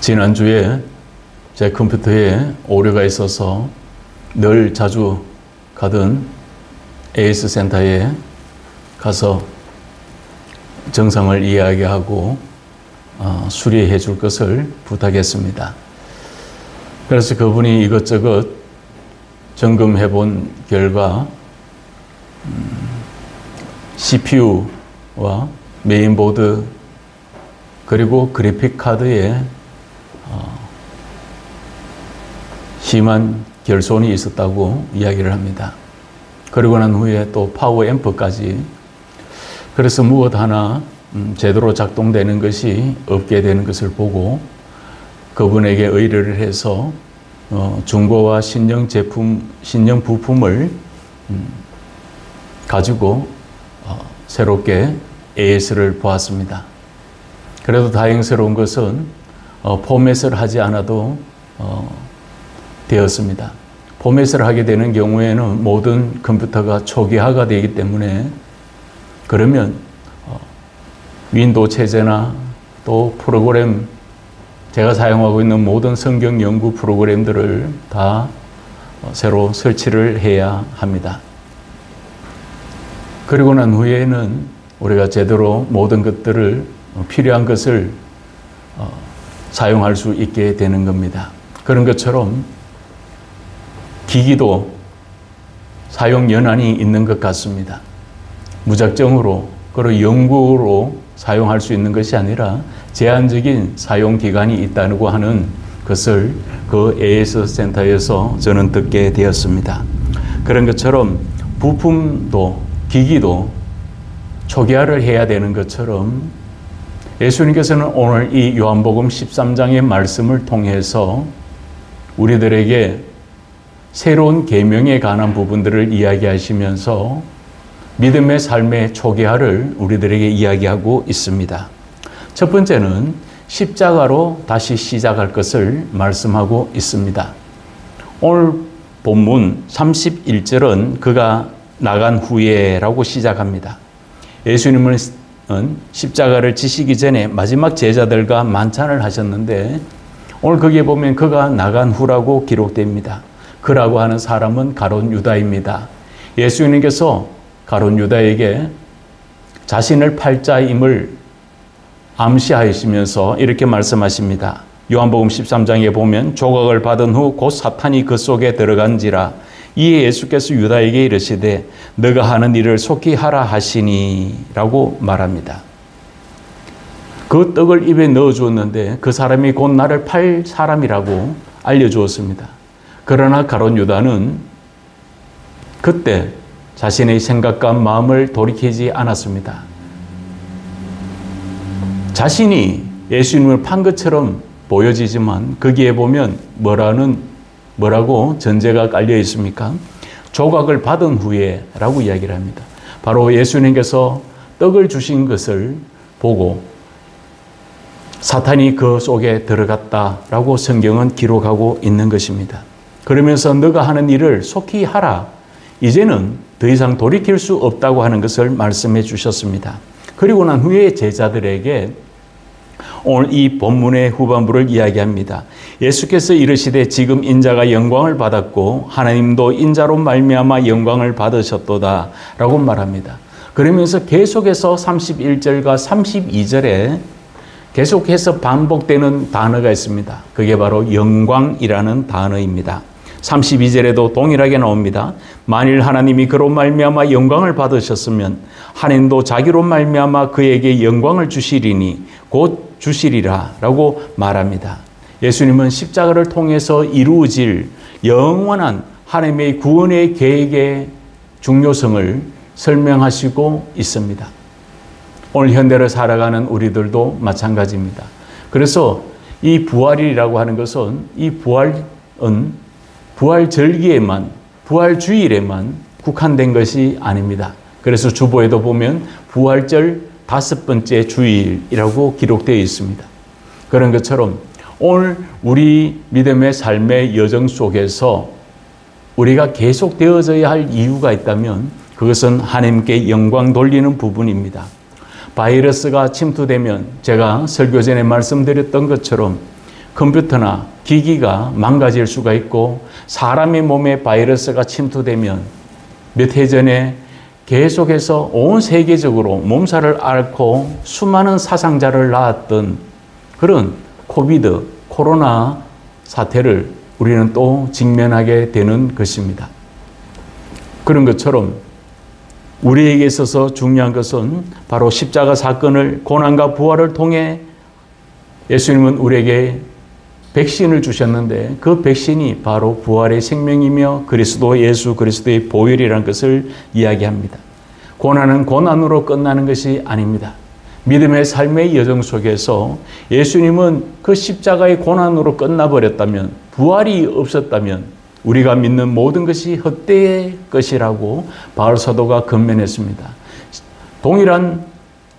지난주에 제 컴퓨터에 오류가 있어서 늘 자주 가던 AS 센터에 가서 정상을 이야기하고 수리해 줄 것을 부탁했습니다. 그래서 그분이 이것저것 점검해 본 결과 CPU와 메인보드 그리고 그래픽 카드에 심한 결손이 있었다고 이야기를 합니다. 그러고 난 후에 또 파워 앰프까지. 그래서 무엇 하나 제대로 작동되는 것이 없게 되는 것을 보고 그분에게 의뢰를 해서 중고와 신형 제품, 신형 부품을 가지고 새롭게 AS를 보았습니다. 그래도 다행스러운 것은 포맷을 하지 않아도 되었습니다. 포맷을 하게 되는 경우에는 모든 컴퓨터가 초기화가 되기 때문에 그러면 윈도우 체제나 또 프로그램, 제가 사용하고 있는 모든 성경 연구 프로그램들을 다 새로 설치를 해야 합니다. 그리고 난 후에는 우리가 제대로 모든 것들을 필요한 것을 사용할 수 있게 되는 겁니다. 그런 것처럼 기기도 사용 연한이 있는 것 같습니다. 무작정으로 그리고 영구로 사용할 수 있는 것이 아니라 제한적인 사용 기간이 있다고 하는 것을 그 AS 센터에서 저는 듣게 되었습니다. 그런 것처럼 부품도 기기도 초기화를 해야 되는 것처럼 예수님께서는 오늘 이 요한복음 13장의 말씀을 통해서 우리들에게 새로운 계명에 관한 부분들을 이야기하시면서 믿음의 삶의 초기화를 우리들에게 이야기하고 있습니다. 첫 번째는 십자가로 다시 시작할 것을 말씀하고 있습니다. 오늘 본문 31절은 그가 나간 후에라고 시작합니다. 예수님은 십자가를 지시기 전에 마지막 제자들과 만찬을 하셨는데 오늘 거기에 보면 그가 나간 후라고 기록됩니다. 그라고 하는 사람은 가룟 유다입니다. 예수님께서 가룟 유다에게 자신을 팔자임을 암시하시면서 이렇게 말씀하십니다. 요한복음 13장에 보면 조각을 받은 후 곧 사탄이 그 속에 들어간지라. 이에 예수께서 유다에게 이르시되 너가 하는 일을 속히 하라 하시니 라고 말합니다. 그 떡을 입에 넣어 주었는데 그 사람이 곧 나를 팔 사람이라고 알려주었습니다. 그러나 가룟 유다는 그때 자신의 생각과 마음을 돌이키지 않았습니다. 자신이 예수님을 판 것처럼 보여지지만 거기에 보면 뭐라고 전제가 깔려 있습니까? 조각을 받은 후에 라고 이야기를 합니다. 바로 예수님께서 떡을 주신 것을 보고 사탄이 그 속에 들어갔다라고 성경은 기록하고 있는 것입니다. 그러면서 너가 하는 일을 속히 하라. 이제는 더 이상 돌이킬 수 없다고 하는 것을 말씀해 주셨습니다. 그리고 난 후에 제자들에게 오늘 이 본문의 후반부를 이야기합니다. 예수께서 이르시되 지금 인자가 영광을 받았고 하나님도 인자로 말미암아 영광을 받으셨도다 라고 말합니다. 그러면서 계속해서 31절과 32절에 계속해서 반복되는 단어가 있습니다. 그게 바로 영광이라는 단어입니다. 32절에도 동일하게 나옵니다. 만일 하나님이 그로 말미암아 영광을 받으셨으면 하나님도 자기로 말미암아 그에게 영광을 주시리니 곧 주시리라 라고 말합니다. 예수님은 십자가를 통해서 이루어질 영원한 하나님의 구원의 계획의 중요성을 설명하시고 있습니다. 오늘 현대를 살아가는 우리들도 마찬가지입니다. 그래서 이 부활이라고 하는 것은 이 부활은 부활절기에만, 부활주일에만 국한된 것이 아닙니다. 그래서 주보에도 보면 부활절 5번째 주일이라고 기록되어 있습니다. 그런 것처럼 오늘 우리 믿음의 삶의 여정 속에서 우리가 계속 되어져야 할 이유가 있다면 그것은 하나님께 영광 돌리는 부분입니다. 바이러스가 침투되면 제가 설교 전에 말씀드렸던 것처럼 컴퓨터나 기기가 망가질 수가 있고 사람의 몸에 바이러스가 침투되면 몇 해 전에 계속해서 온 세계적으로 몸살을 앓고 수많은 사상자를 낳았던 그런 코로나 사태를 우리는 또 직면하게 되는 것입니다. 그런 것처럼 우리에게 있어서 중요한 것은 바로 십자가 사건을 고난과 부활을 통해 예수님은 우리에게 백신을 주셨는데 그 백신이 바로 부활의 생명이며 예수 그리스도의 보혈이라는 것을 이야기합니다. 고난은 고난으로 끝나는 것이 아닙니다. 믿음의 삶의 여정 속에서 예수님은 그 십자가의 고난으로 끝나버렸다면, 부활이 없었다면 우리가 믿는 모든 것이 헛되의 것이라고 바울 사도가 권면했습니다. 동일한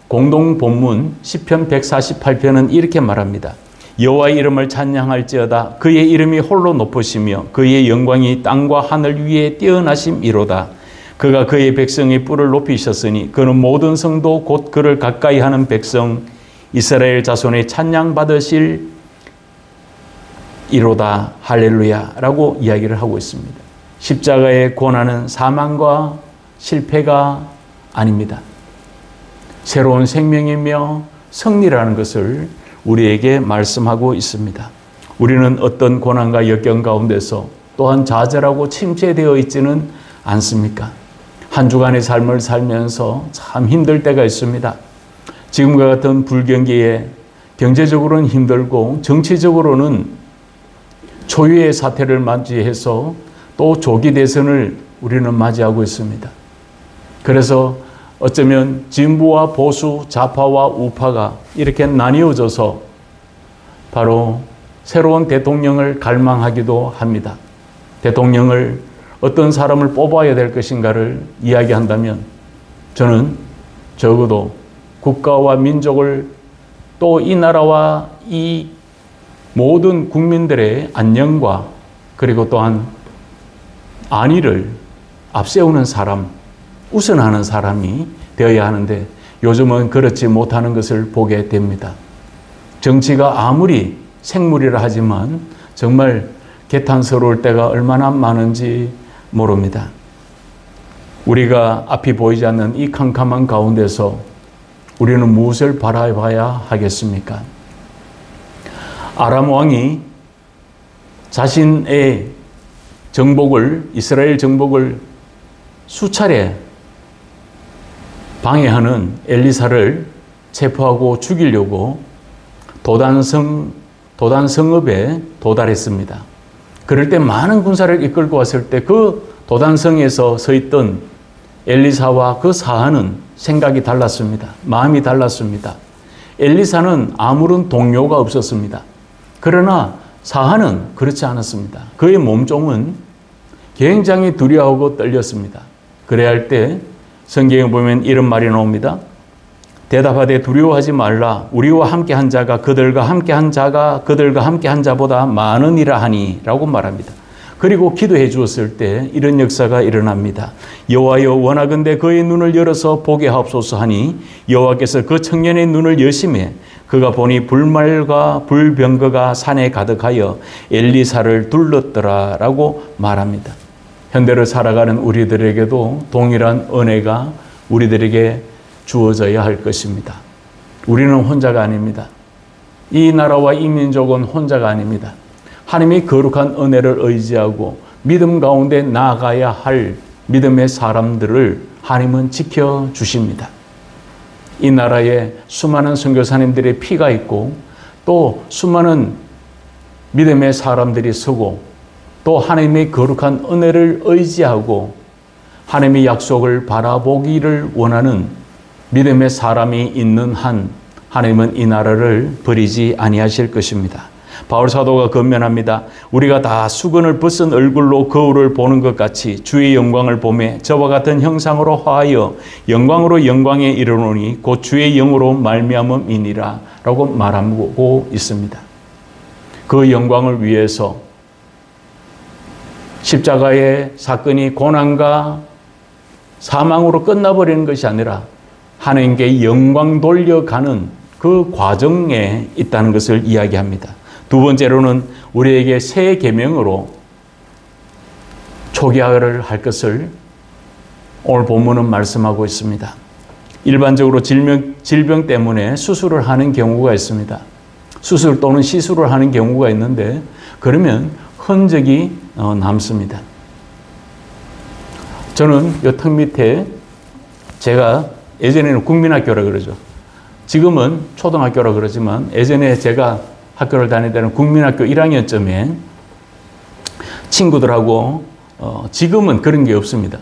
공동 본문 시편 148편은 이렇게 말합니다. 여호와의 이름을 찬양할지어다. 그의 이름이 홀로 높으시며 그의 영광이 땅과 하늘 위에 뛰어나심이로다. 그가 그의 백성의 뿔을 높이셨으니 그는 모든 성도 곧 그를 가까이 하는 백성 이스라엘 자손의 찬양 받으실 이로다. 할렐루야 라고 이야기를 하고 있습니다. 십자가의 고난은 사망과 실패가 아닙니다. 새로운 생명이며 승리라는 것을 우리에게 말씀하고 있습니다. 우리는 어떤 고난과 역경 가운데서 또한 좌절하고 침체되어 있지는 않습니까? 한 주간의 삶을 살면서 참 힘들 때가 있습니다. 지금과 같은 불경기에 경제적으로는 힘들고 정치적으로는 초유의 사태를 맞이해서 또 조기 대선을 우리는 맞이하고 있습니다. 그래서 어쩌면 진보와 보수, 좌파와 우파가 이렇게 나뉘어져서 바로 새로운 대통령을 갈망하기도 합니다. 대통령을 어떤 사람을 뽑아야 될 것인가를 이야기한다면 저는 적어도 국가와 민족을 또 이 나라와 이 모든 국민들의 안녕과 그리고 또한 안위를 앞세우는 사람, 우선하는 사람이 되어야 하는데 요즘은 그렇지 못하는 것을 보게 됩니다. 정치가 아무리 생물이라 하지만 정말 개탄스러울 때가 얼마나 많은지 모릅니다. 우리가 앞이 보이지 않는 이 캄캄한 가운데서 우리는 무엇을 바라봐야 하겠습니까? 아람 왕이 자신의 이스라엘 정복을 수차례 방해하는 엘리사를 체포하고 죽이려고 도단성읍에 도달했습니다. 그럴 때 많은 군사를 이끌고 왔을 때 그 도단성에서 서 있던 엘리사와 그 사하는 생각이 달랐습니다. 마음이 달랐습니다. 엘리사는 아무런 동요가 없었습니다. 그러나 사하는 그렇지 않았습니다. 그의 몸종은 굉장히 두려워하고 떨렸습니다. 그래야 할 때 성경에 보면 이런 말이 나옵니다. 대답하되 두려워하지 말라. 우리와 함께한 자가 그들과 함께한 자보다 많으니라 하니 라고 말합니다. 그리고 기도해 주었을 때 이런 역사가 일어납니다. 여호와여 원하건대 그의 눈을 열어서 보게 하옵소서 하니 여호와께서 그 청년의 눈을 여심해 그가 보니 불말과 불병거가 산에 가득하여 엘리사를 둘렀더라 라고 말합니다. 현대를 살아가는 우리들에게도 동일한 은혜가 우리들에게 주어져야 할 것입니다. 우리는 혼자가 아닙니다. 이 나라와 이 민족은 혼자가 아닙니다. 하나님의 거룩한 은혜를 의지하고 믿음 가운데 나아가야 할 믿음의 사람들을 하나님은 지켜주십니다. 이 나라에 수많은 선교사님들의 피가 있고 또 수많은 믿음의 사람들이 서고 또 하나님의 거룩한 은혜를 의지하고 하나님의 약속을 바라보기를 원하는 믿음의 사람이 있는 한 하나님은 이 나라를 버리지 아니하실 것입니다. 바울 사도가 권면합니다. 우리가 다 수건을 벗은 얼굴로 거울을 보는 것 같이 주의 영광을 보매 저와 같은 형상으로 화하여 영광으로 영광에 이르노니 곧 주의 영으로 말미암음이니라 라고 말하고 있습니다. 그 영광을 위해서 십자가의 사건이 고난과 사망으로 끝나버리는 것이 아니라 하나님께 영광 돌려가는 그 과정에 있다는 것을 이야기합니다. 두 번째로는 우리에게 새 계명으로 초기화를 할 것을 오늘 본문은 말씀하고 있습니다. 일반적으로 질병 때문에 수술을 하는 경우가 있습니다. 수술 또는 시술을 하는 경우가 있는데 그러면 흔적이 남습니다. 저는 이 턱 밑에 제가 예전에는 국민학교라 그러죠. 지금은 초등학교라 그러지만 예전에 제가 학교를 다닐 때는 국민학교 1학년쯤에 친구들하고 지금은 그런 게 없습니다.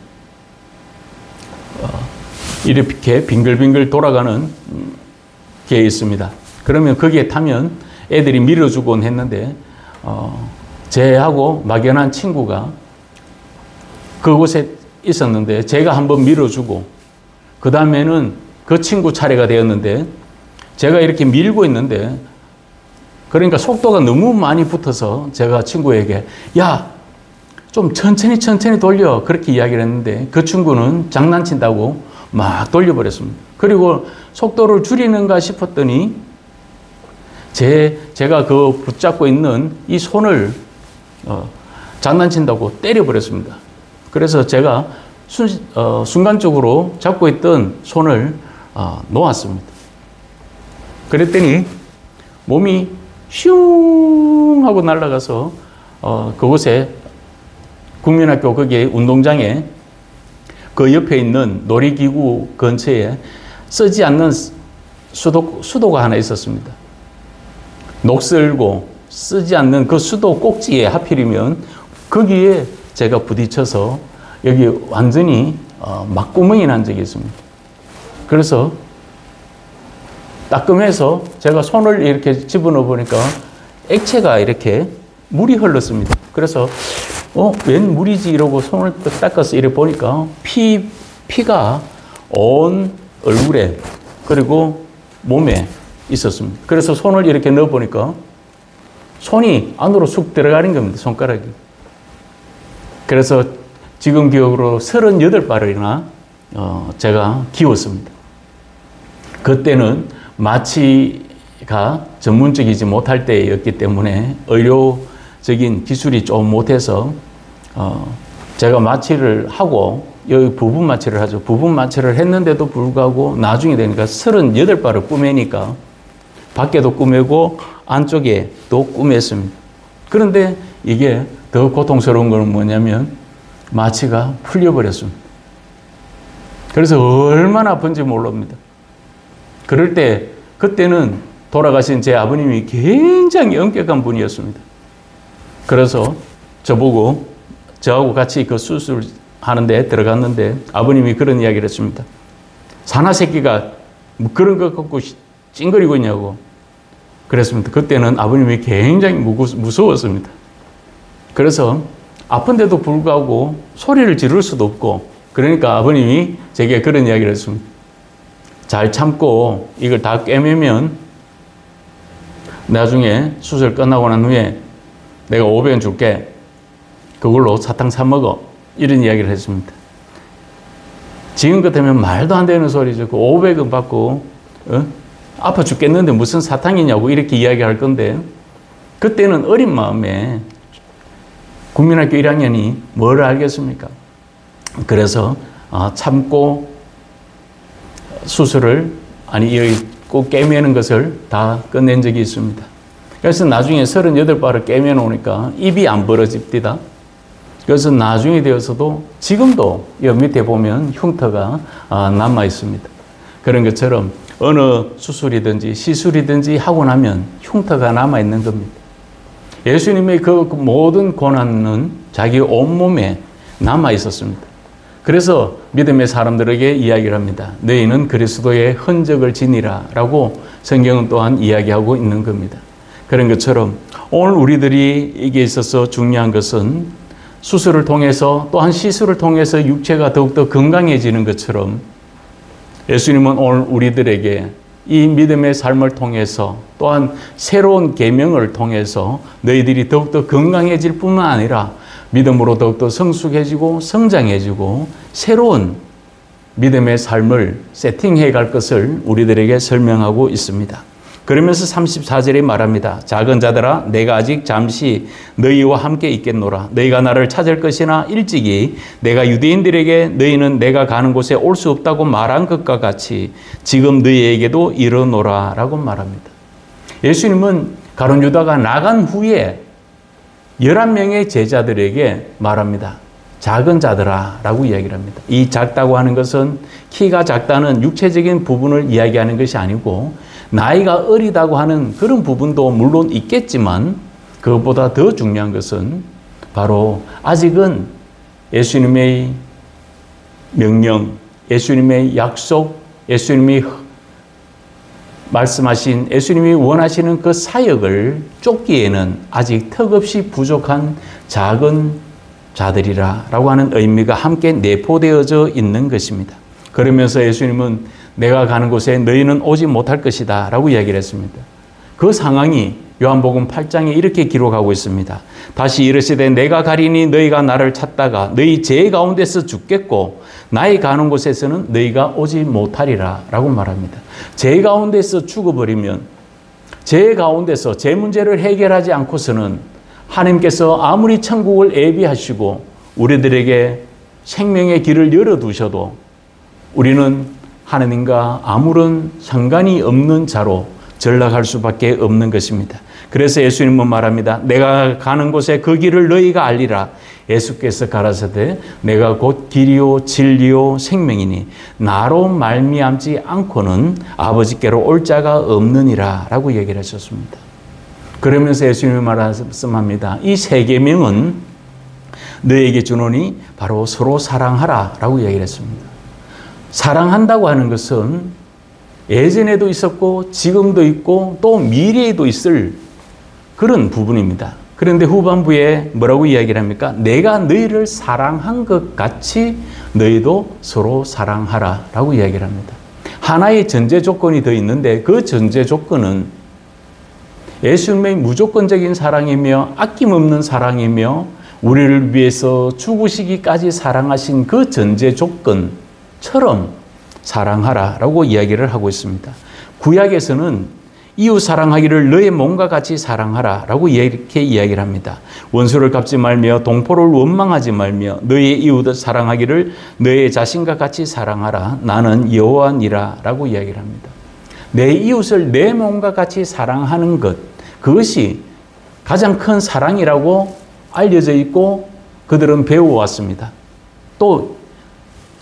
이렇게 빙글빙글 돌아가는 게 있습니다. 그러면 거기에 타면 애들이 밀어주곤 했는데 제하고 막연한 친구가 그곳에 있었는데 제가 한번 밀어주고 그 다음에는 그 친구 차례가 되었는데 제가 이렇게 밀고 있는데 그러니까 속도가 너무 많이 붙어서 제가 친구에게 야, 좀 천천히 돌려 그렇게 이야기를 했는데 그 친구는 장난친다고 막 돌려버렸습니다. 그리고 속도를 줄이는가 싶었더니 제가 그 붙잡고 있는 이 손을 장난친다고 때려버렸습니다. 그래서 제가 순간적으로 잡고 있던 손을 놓았습니다. 그랬더니 몸이 슝 하고 날아가서 그곳에 국민학교 거기에 운동장에 그 옆에 있는 놀이기구 근처에 쓰지 않는 수도가 하나 있었습니다. 녹슬고 쓰지 않는 그 수도 꼭지에 하필이면 거기에 제가 부딪혀서 여기 완전히 막구멍이 난 적이 있습니다. 그래서 따끔해서 제가 손을 이렇게 집어넣어 보니까 액체가 이렇게 물이 흘렀습니다. 그래서 웬 물이지 이러고 손을 닦아서 이렇게 보니까 피가 온 얼굴에 그리고 몸에 있었습니다. 그래서 손을 이렇게 넣어 보니까 손이 안으로 쑥 들어가는 겁니다. 손가락이. 그래서 지금 기억으로 38발이나 제가 기웠습니다. 그때는 마취가 전문적이지 못할 때였기 때문에 의료적인 기술이 좀 못해서 제가 마취를 하고 여기 부분 마취를 하죠. 부분 마취를 했는데도 불구하고 나중에 되니까 38발을 꾸매니까 밖에도 꾸매고 안쪽에도 꾸몄습니다. 그런데 이게 더 고통스러운 건 뭐냐면 마취가 풀려버렸습니다. 그래서 얼마나 아픈지 모릅니다. 그럴 때 그때는 돌아가신 제 아버님이 굉장히 엄격한 분이었습니다. 그래서 저하고 같이 그 수술하는데 들어갔는데 아버님이 그런 이야기를 했습니다. 사나 새끼가 뭐 그런 거 갖고 찡거리고 있냐고 그랬습니다. 그때는 아버님이 굉장히 무서웠습니다. 그래서 아픈데도 불구하고 소리를 지를 수도 없고 그러니까 아버님이 제게 그런 이야기를 했습니다. 잘 참고 이걸 다 꿰매면 나중에 수술 끝나고 난 후에 내가 500원 줄게. 그걸로 사탕 사 먹어. 이런 이야기를 했습니다. 지금 같으면 말도 안 되는 소리죠. 그 500원 받고 아파 죽겠는데 무슨 사탕이냐고 이렇게 이야기할 건데 그때는 어린 마음에 국민학교 1학년이 뭘 알겠습니까? 그래서 참고 수술을 꼭 깨매는 것을 다 끝낸 적이 있습니다. 그래서 나중에 38발을 깨매 놓으니까 입이 안 벌어집니다. 그래서 나중에 되어서도 지금도 여 밑에 보면 흉터가 남아 있습니다. 그런 것처럼 어느 수술이든지 시술이든지 하고 나면 흉터가 남아 있는 겁니다. 예수님의 그 모든 고난은 자기 온몸에 남아 있었습니다. 그래서 믿음의 사람들에게 이야기를 합니다. 너희는 그리스도의 흔적을 지니라 라고 성경은 또한 이야기하고 있는 겁니다. 그런 것처럼 오늘 우리들이 이게 있어서 중요한 것은 수술을 통해서 또한 시술을 통해서 육체가 더욱더 건강해지는 것처럼 예수님은 오늘 우리들에게 이 믿음의 삶을 통해서 또한 새로운 계명을 통해서 너희들이 더욱더 건강해질 뿐만 아니라 믿음으로 더욱더 성숙해지고 성장해지고 새로운 믿음의 삶을 세팅해 갈 것을 우리들에게 설명하고 있습니다. 그러면서 34절에 말합니다. 작은 자들아 내가 아직 잠시 너희와 함께 있겠노라. 너희가 나를 찾을 것이나 일찍이 내가 유대인들에게 너희는 내가 가는 곳에 올 수 없다고 말한 것과 같이 지금 너희에게도 이르노라 라고 말합니다. 예수님은 가룟 유다가 나간 후에 11명의 제자들에게 말합니다. 작은 자들아 라고 이야기를 합니다. 이 작다고 하는 것은 키가 작다는 육체적인 부분을 이야기하는 것이 아니고 나이가 어리다고 하는 그런 부분도 물론 있겠지만 그것보다 더 중요한 것은 바로 아직은 예수님의 명령, 예수님의 약속, 예수님이 말씀하신 예수님이 원하시는 그 사역을 쫓기에는 아직 턱없이 부족한 작은 자들이라 라고 하는 의미가 함께 내포되어져 있는 것입니다. 그러면서 예수님은 내가 가는 곳에 너희는 오지 못할 것이다 라고 이야기를 했습니다. 그 상황이 요한복음 8장에 이렇게 기록하고 있습니다. 다시 이르시되 내가 가리니 너희가 나를 찾다가 너희 제 가운데서 죽겠고 나의 가는 곳에서는 너희가 오지 못하리라 라고 말합니다. 제 가운데서 죽어버리면 제 가운데서 제 문제를 해결하지 않고서는 하나님께서 아무리 천국을 예비하시고 우리들에게 생명의 길을 열어두셔도 우리는 하나님과 아무런 상관이 없는 자로 전락할 수밖에 없는 것입니다. 그래서 예수님은 말합니다. 내가 가는 곳에 그 길을 너희가 알리라. 예수께서 가라사대 내가 곧 길이요 진리요 생명이니 나로 말미암지 않고는 아버지께로 올 자가 없느니라 라고 얘기를 하셨습니다. 그러면서 예수님이 말씀합니다. 이 세 계명은 너에게 주노니 바로 서로 사랑하라 라고 얘기를 했습니다. 사랑한다고 하는 것은 예전에도 있었고 지금도 있고 또 미래에도 있을 그런 부분입니다. 그런데 후반부에 뭐라고 이야기를 합니까? 내가 너희를 사랑한 것 같이 너희도 서로 사랑하라 라고 이야기를 합니다. 하나의 전제 조건이 더 있는데 그 전제 조건은 예수님의 무조건적인 사랑이며 아낌없는 사랑이며 우리를 위해서 죽으시기까지 사랑하신 그 전제 조건처럼 사랑하라 라고 이야기를 하고 있습니다. 구약에서는 이웃 사랑하기를 너의 몸과 같이 사랑하라 라고 이렇게 이야기를 합니다. 원수를 갚지 말며 동포를 원망하지 말며 너의 이웃을 사랑하기를 너의 자신과 같이 사랑하라. 나는 여호와니라 라고 이야기를 합니다. 내 이웃을 내 몸과 같이 사랑하는 것, 그것이 가장 큰 사랑이라고 알려져 있고 그들은 배워왔습니다. 또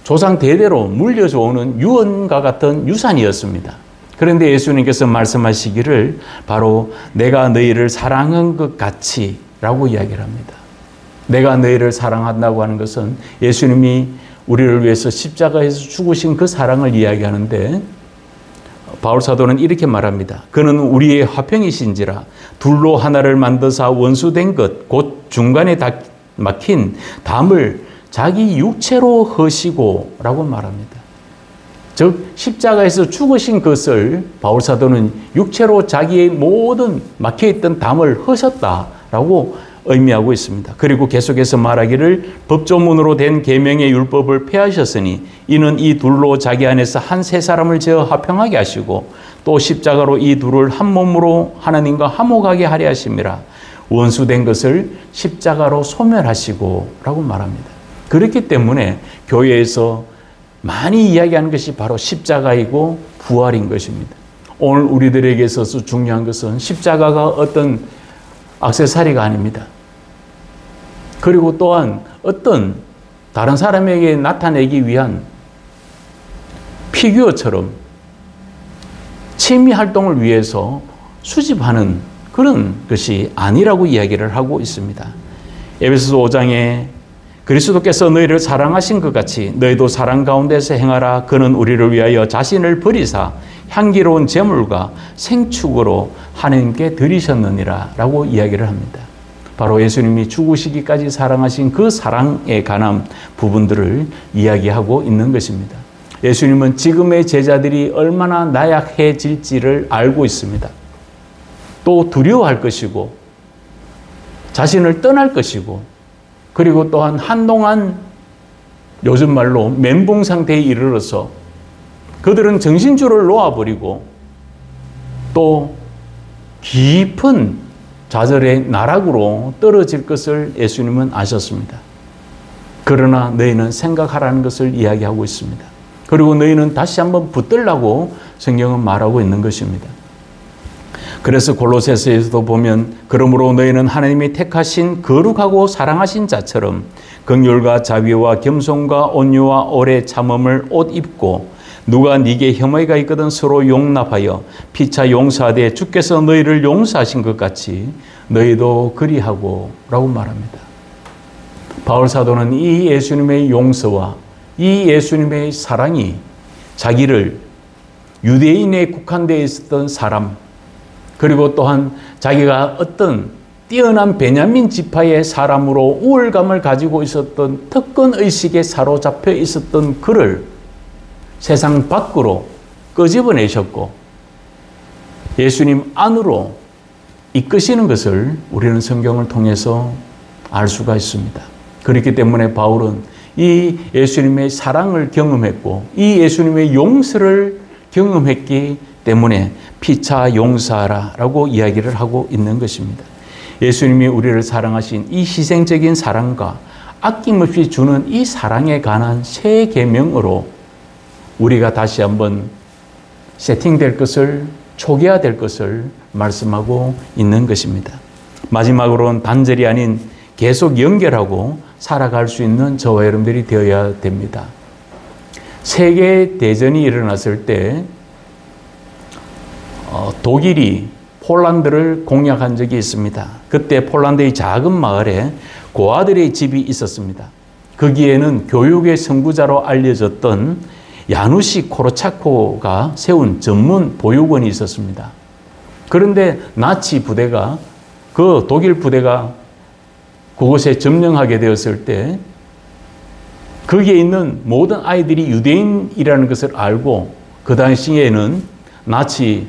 조상 대대로 물려져 오는 유언과 같은 유산이었습니다. 그런데 예수님께서 말씀하시기를 바로 내가 너희를 사랑한 것 같이 라고 이야기를 합니다. 내가 너희를 사랑한다고 하는 것은 예수님이 우리를 위해서 십자가에서 죽으신 그 사랑을 이야기하는데 바울 사도는 이렇게 말합니다. 그는 우리의 화평이신지라 둘로 하나를 만드사 원수된 것 곧 중간에 막힌 담을 자기 육체로 허시고 라고 말합니다. 즉 십자가에서 죽으신 것을 바울 사도는 육체로 자기의 모든 막혀있던 담을 허셨다라고 의미하고 있습니다. 그리고 계속해서 말하기를 법조문으로 된 계명의 율법을 폐하셨으니 이는 이 둘로 자기 안에서 한 세 사람을 지어 화평하게 하시고 또 십자가로 이 둘을 한 몸으로 하나님과 화목하게 하려 하심이라. 원수된 것을 십자가로 소멸하시고 라고 말합니다. 그렇기 때문에 교회에서 많이 이야기하는 것이 바로 십자가이고 부활인 것입니다. 오늘 우리들에게 있어서 중요한 것은 십자가가 어떤 액세서리가 아닙니다. 그리고 또한 어떤 다른 사람에게 나타내기 위한 피규어처럼 취미 활동을 위해서 수집하는 그런 것이 아니라고 이야기를 하고 있습니다. 에베소서 5장에 그리스도께서 너희를 사랑하신 것 같이 너희도 사랑 가운데서 행하라. 그는 우리를 위하여 자신을 버리사 향기로운 제물과 생축으로 하나님께 드리셨느니라 라고 이야기를 합니다. 바로 예수님이 죽으시기까지 사랑하신 그 사랑에 관한 부분들을 이야기하고 있는 것입니다. 예수님은 지금의 제자들이 얼마나 나약해질지를 알고 있습니다. 또 두려워할 것이고 자신을 떠날 것이고 그리고 또한 한동안 요즘 말로 멘붕 상태에 이르러서 그들은 정신줄을 놓아버리고 또 깊은 좌절의 나락으로 떨어질 것을 예수님은 아셨습니다. 그러나 너희는 생각하라는 것을 이야기하고 있습니다. 그리고 너희는 다시 한번 붙들라고 성경은 말하고 있는 것입니다. 그래서 골로새서에서도 보면 그러므로 너희는 하나님이 택하신 거룩하고 사랑하신 자처럼 긍휼과 자비와 겸손과 온유와 오래 참음을 옷 입고 누가 네게 혐의가 있거든 서로 용납하여 피차 용서하되 주께서 너희를 용서하신 것 같이 너희도 그리하고 라고 말합니다. 바울 사도는 이 예수님의 용서와 이 예수님의 사랑이 자기를 유대인에 국한되어 있었던 사람, 그리고 또한 자기가 어떤 뛰어난 베냐민 지파의 사람으로 우월감을 가지고 있었던 특권의식에 사로잡혀 있었던 그를 세상 밖으로 끄집어내셨고 예수님 안으로 이끄시는 것을 우리는 성경을 통해서 알 수가 있습니다. 그렇기 때문에 바울은 이 예수님의 사랑을 경험했고 이 예수님의 용서를 경험했기 때문에 피차 용서하라 라고 이야기를 하고 있는 것입니다. 예수님이 우리를 사랑하신 이 희생적인 사랑과 아낌없이 주는 이 사랑에 관한 새 계명으로 우리가 다시 한번 세팅될 것을, 초기화될 것을 말씀하고 있는 것입니다. 마지막으로는 단절이 아닌 계속 연결하고 살아갈 수 있는 저와 여러분들이 되어야 됩니다. 세계대전이 일어났을 때 독일이 폴란드를 공략한 적이 있습니다. 그때 폴란드의 작은 마을에 고아들의 집이 있었습니다. 거기에는 교육의 선구자로 알려졌던 야누시 코르차코가 세운 전문 보육원이 있었습니다. 그런데 나치 부대가, 그 독일 부대가 그곳에 점령하게 되었을 때 거기에 있는 모든 아이들이 유대인이라는 것을 알고 그 당시에는 나치는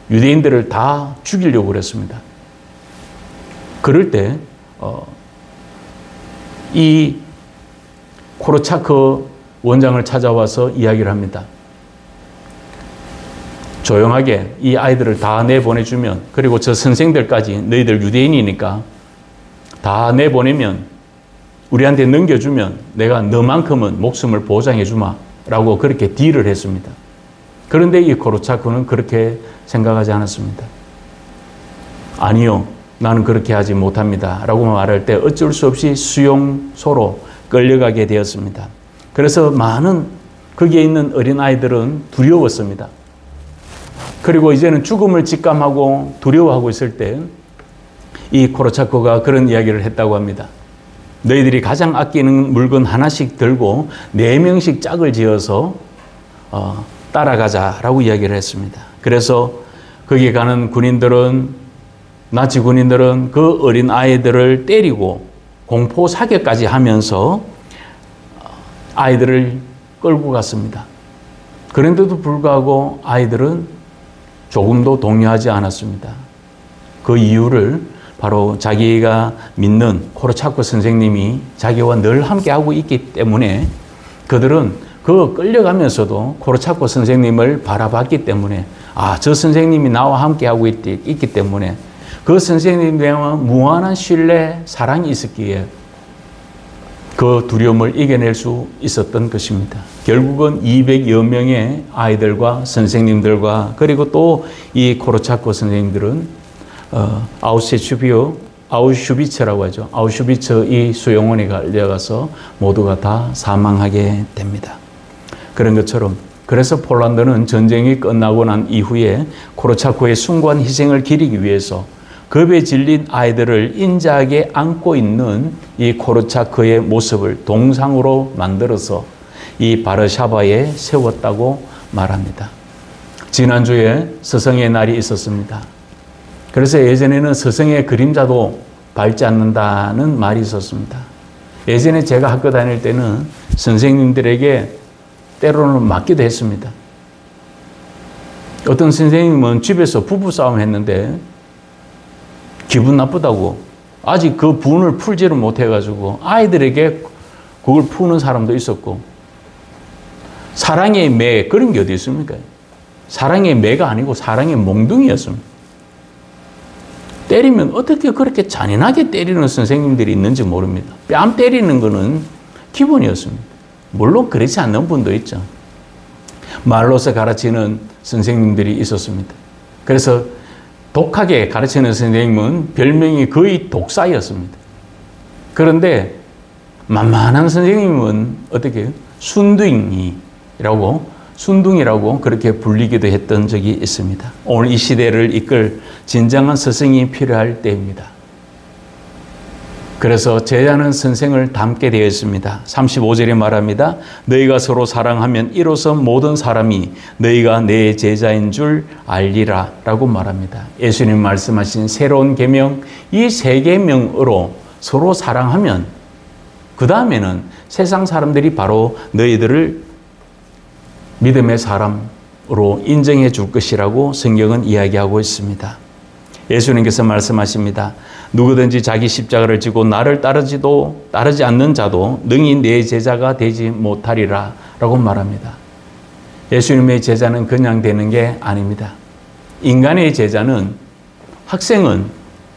유대인들을 다 죽이려고 그랬습니다. 그럴 때 이 코르차크 원장을 찾아와서 이야기를 합니다. 조용하게 이 아이들을 다 내보내주면, 그리고 저 선생들까지 너희들 유대인이니까 다 내보내면, 우리한테 넘겨주면 내가 너만큼은 목숨을 보장해 주마 라고 그렇게 딜을 했습니다. 그런데 이 코르차크는 그렇게 생각하지 않았습니다. 아니요, 나는 그렇게 하지 못합니다 라고 말할 때 어쩔 수 없이 수용소로 끌려가게 되었습니다. 그래서 많은 거기에 있는 어린아이들은 두려웠습니다. 그리고 이제는 죽음을 직감하고 두려워하고 있을 때 이 코르차코가 그런 이야기를 했다고 합니다. 너희들이 가장 아끼는 물건 하나씩 들고 4명씩 짝을 지어서 따라가자라고 이야기를 했습니다. 그래서 거기에 가는 군인들은, 나치 군인들은 그 어린 아이들을 때리고 공포 사격까지 하면서 아이들을 끌고 갔습니다. 그런데도 불구하고 아이들은 조금도 동요하지 않았습니다. 그 이유를 바로 자기가 믿는 코르차코 선생님이 자기와 늘 함께하고 있기 때문에 그들은 그 끌려가면서도 코르차코 선생님을 바라봤기 때문에, 아, 저 선생님이 나와 함께하고 있기 때문에 그 선생님에 대한 무한한 신뢰, 사랑이 있었기에 그 두려움을 이겨낼 수 있었던 것입니다. 결국은 200여 명의 아이들과 선생님들과 그리고 또 이 코르차코 선생님들은 아우슈비츠라고 하죠. 아우슈비츠 이 수용원에 끌려가서 모두가 다 사망하게 됩니다. 그런 것처럼 그래서 폴란드는 전쟁이 끝나고 난 이후에 코르차코의 숭고한 희생을 기리기 위해서 겁에 질린 아이들을 인자하게 안고 있는 이 코르차코의 모습을 동상으로 만들어서 이 바르샤바에 세웠다고 말합니다. 지난주에 스승의 날이 있었습니다. 그래서 예전에는 스승의 그림자도 밟지 않는다는 말이 있었습니다. 예전에 제가 학교 다닐 때는 선생님들에게 때로는 맞기도 했습니다. 어떤 선생님은 집에서 부부싸움 했는데 기분 나쁘다고 아직 그 분을 풀지를 못해가지고 아이들에게 그걸 푸는 사람도 있었고, 사랑의 매 그런 게 어디 있습니까? 사랑의 매가 아니고 사랑의 몽둥이였습니다. 때리면 어떻게 그렇게 잔인하게 때리는 선생님들이 있는지 모릅니다. 뺨 때리는 거는 기본이었습니다. 물론 그렇지 않는 분도 있죠. 말로서 가르치는 선생님들이 있었습니다. 그래서 독하게 가르치는 선생님은 별명이 거의 독사였습니다. 그런데 만만한 선생님은 어떻게 해요? 순둥이라고 그렇게 불리기도 했던 적이 있습니다. 오늘 이 시대를 이끌 진정한 스승이 필요할 때입니다. 그래서 제자는 선생을 닮게 되어 있습니다. 35절에 말합니다. 너희가 서로 사랑하면 이로써 모든 사람이 너희가 내 제자인 줄 알리라 라고 말합니다. 예수님 말씀하신 새로운 계명, 이 세 계명으로 서로 사랑하면 그 다음에는 세상 사람들이 바로 너희들을 믿음의 사람으로 인정해 줄 것이라고 성경은 이야기하고 있습니다. 예수님께서 말씀하십니다. 누구든지 자기 십자가를 지고 나를 따르지 않는 자도 능히 내 제자가 되지 못하리라 라고 말합니다. 예수님의 제자는 그냥 되는 게 아닙니다. 인간의 제자는, 학생은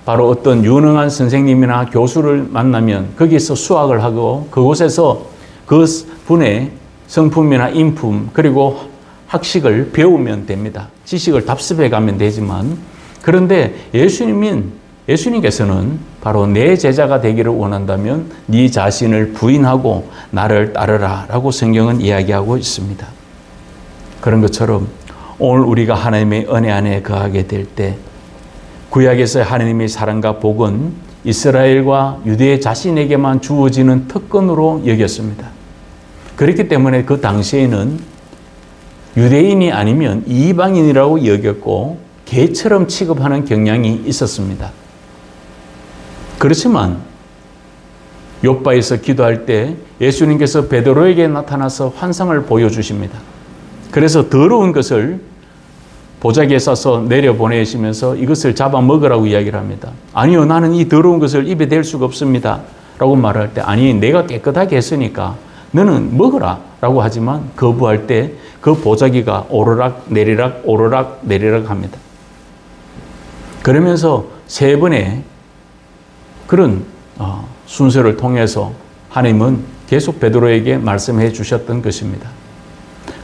바로 어떤 유능한 선생님이나 교수를 만나면 거기서 수학을 하고 그곳에서 그 분의 성품이나 인품 그리고 학식을 배우면 됩니다. 지식을 답습해 가면 되지만, 그런데 예수님께서는 바로 내 제자가 되기를 원한다면 네 자신을 부인하고 나를 따르라 라고 성경은 이야기하고 있습니다. 그런 것처럼 오늘 우리가 하나님의 은혜 안에 거하게 될 때 구약에서 하나님의 사랑과 복은 이스라엘과 유대 자신에게만 주어지는 특권으로 여겼습니다. 그렇기 때문에 그 당시에는 유대인이 아니면 이방인이라고 여겼고 개처럼 취급하는 경향이 있었습니다. 그렇지만 욥바에서 기도할 때 예수님께서 베드로에게 나타나서 환상을 보여주십니다. 그래서 더러운 것을 보자기에 싸서 내려보내시면서 이것을 잡아 먹으라고 이야기를 합니다. 아니요, 나는 이 더러운 것을 입에 댈 수가 없습니다 라고 말할 때, 아니 내가 깨끗하게 했으니까 너는 먹으라 라고 하지만 거부할 때 그 보자기가 오르락 내리락 오르락 내리락 합니다. 그러면서 세 번의 그런 순서를 통해서 하나님은 계속 베드로에게 말씀해 주셨던 것입니다.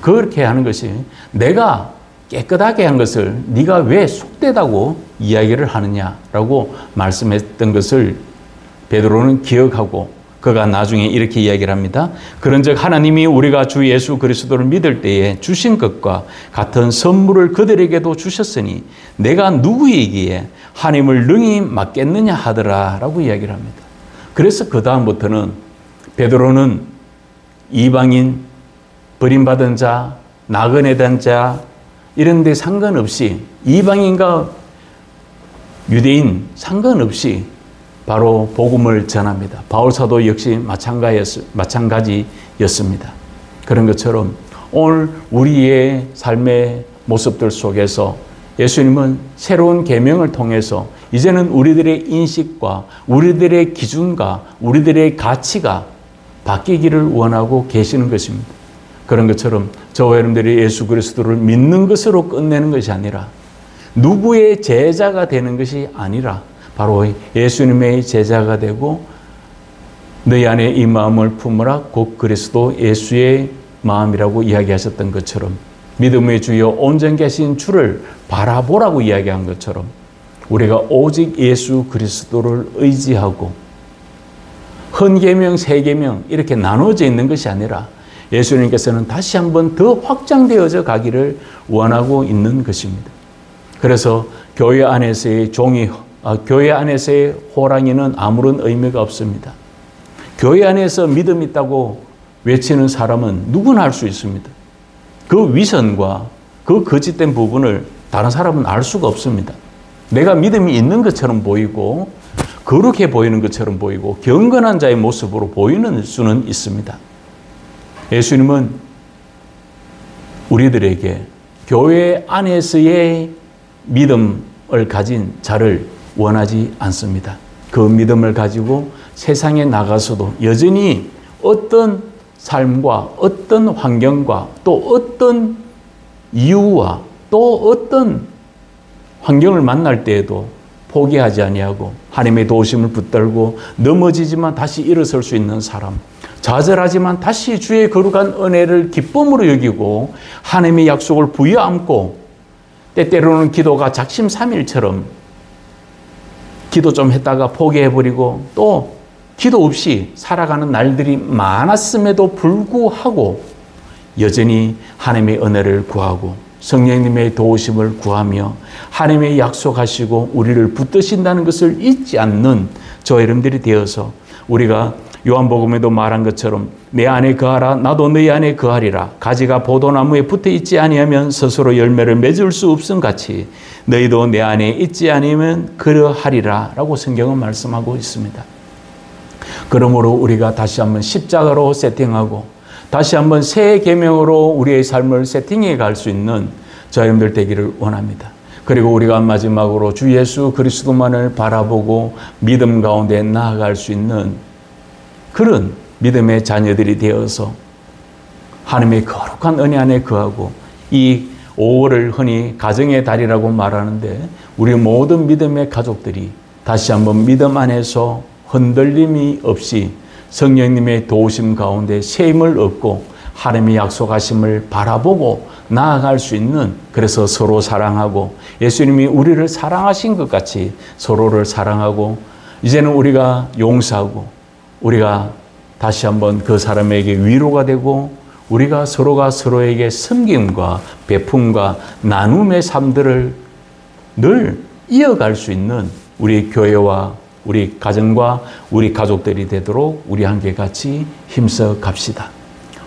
그렇게 하는 것이, 내가 깨끗하게 한 것을 네가 왜 속되다고 이야기를 하느냐라고 말씀했던 것을 베드로는 기억하고, 그가 나중에 이렇게 이야기를 합니다. 그런즉 하나님이 우리가 주 예수 그리스도를 믿을 때에 주신 것과 같은 선물을 그들에게도 주셨으니 내가 누구이기에 하나님을 능히 맡겠느냐 하더라 라고 이야기를 합니다. 그래서 그 다음부터는 베드로는 이방인, 버림받은 자, 나그네 된 자 이런 데 상관없이, 이방인과 유대인 상관없이 바로 복음을 전합니다. 바울사도 역시 마찬가지였습니다. 그런 것처럼 오늘 우리의 삶의 모습들 속에서 예수님은 새로운 계명을 통해서 이제는 우리들의 인식과 우리들의 기준과 우리들의 가치가 바뀌기를 원하고 계시는 것입니다. 그런 것처럼 저와 여러분들이 예수 그리스도를 믿는 것으로 끝내는 것이 아니라, 누구의 제자가 되는 것이 아니라 바로 예수님의 제자가 되고, 너희 안에 이 마음을 품으라 곧 그리스도 예수의 마음이라고 이야기하셨던 것처럼, 믿음의 주여 온전케 하신 주를 바라보라고 이야기한 것처럼 우리가 오직 예수 그리스도를 의지하고 헌계명, 세계명 이렇게 나눠져 있는 것이 아니라 예수님께서는 다시 한번 더 확장되어져 가기를 원하고 있는 것입니다. 그래서 교회 안에서의 교회 안에서의 호랑이는 아무런 의미가 없습니다. 교회 안에서 믿음 있다고 외치는 사람은 누구나 할 수 있습니다. 그 위선과 그 거짓된 부분을 다른 사람은 알 수가 없습니다. 내가 믿음이 있는 것처럼 보이고 거룩해 보이는 것처럼 보이고 경건한 자의 모습으로 보이는 수는 있습니다. 예수님은 우리들에게 교회 안에서의 믿음을 가진 자를 원하지 않습니다. 그 믿음을 가지고 세상에 나가서도 여전히 어떤 삶과 어떤 환경과 또 어떤 이유와 또 어떤 환경을 만날 때에도 포기하지 아니하고 하나님의 도우심을 붙들고 넘어지지만 다시 일어설 수 있는 사람, 좌절하지만 다시 주의 거룩한 은혜를 기쁨으로 여기고 하나님의 약속을 부여안고 때때로는 기도가 작심삼일처럼 기도 좀 했다가 포기해버리고 또 기도 없이 살아가는 날들이 많았음에도 불구하고 여전히 하나님의 은혜를 구하고 성령님의 도우심을 구하며 하나님의 약속하시고 우리를 붙드신다는 것을 잊지 않는 저 여러분들이 되어서 우리가 요한복음에도 말한 것처럼 내 안에 거하라 나도 너희 안에 거하리라. 가지가 포도나무에 붙어 있지 아니하면 스스로 열매를 맺을 수 없음 같이 너희도 내 안에 있지 않으면 그러하리라 라고 성경은 말씀하고 있습니다. 그러므로 우리가 다시 한번 십자가로 세팅하고 다시 한번 새 계명으로 우리의 삶을 세팅해 갈 수 있는 저 여러분들 되기를 원합니다. 그리고 우리가 마지막으로 주 예수 그리스도만을 바라보고 믿음 가운데 나아갈 수 있는 그런 믿음의 자녀들이 되어서 하나님의 거룩한 은혜 안에 거하고 이 5월을 흔히 가정의 달이라고 말하는데 우리 모든 믿음의 가족들이 다시 한번 믿음 안에서 흔들림이 없이 성령님의 도우심 가운데 새 힘을 얻고 하나님의 약속하심을 바라보고 나아갈 수 있는 그래서 서로 사랑하고 예수님이 우리를 사랑하신 것 같이 서로를 사랑하고 이제는 우리가 용서하고 우리가 다시 한번 그 사람에게 위로가 되고 우리가 서로가 서로에게 섬김과 베품과 나눔의 삶들을 늘 이어갈 수 있는 우리 교회와 우리 가정과 우리 가족들이 되도록 우리 함께 같이 힘써 갑시다.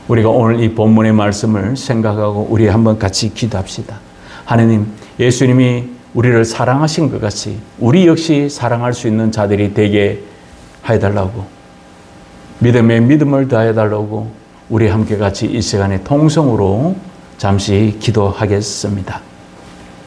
우리가 오늘 이 본문의 말씀을 생각하고 우리 한번 같이 기도합시다. 하나님, 예수님이 우리를 사랑하신 것 같이 우리 역시 사랑할 수 있는 자들이 되게 해달라고 믿음에 믿음을 더해달라고 우리 함께 같이 이 시간에 통성으로 잠시 기도하겠습니다.